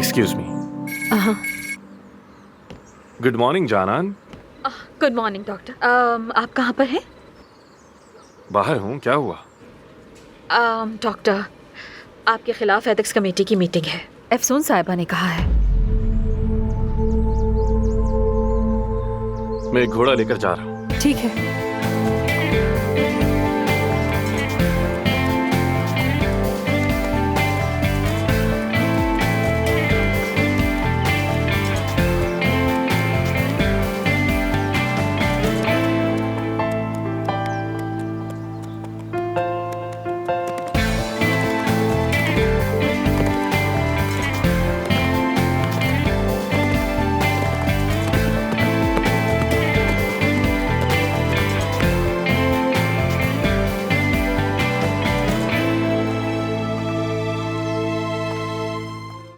Excuse me. Good morning Janan. Good morning doctor. आप कहाँ पर हैं? बाहर हूँ, क्या हुआ? डॉक्टर, आपके खिलाफ एथिक्स कमेटी की मीटिंग है। अफसून साहिबा ने कहा है। मैं एक घोड़ा लेकर जा रहा हूँ। ठीक है।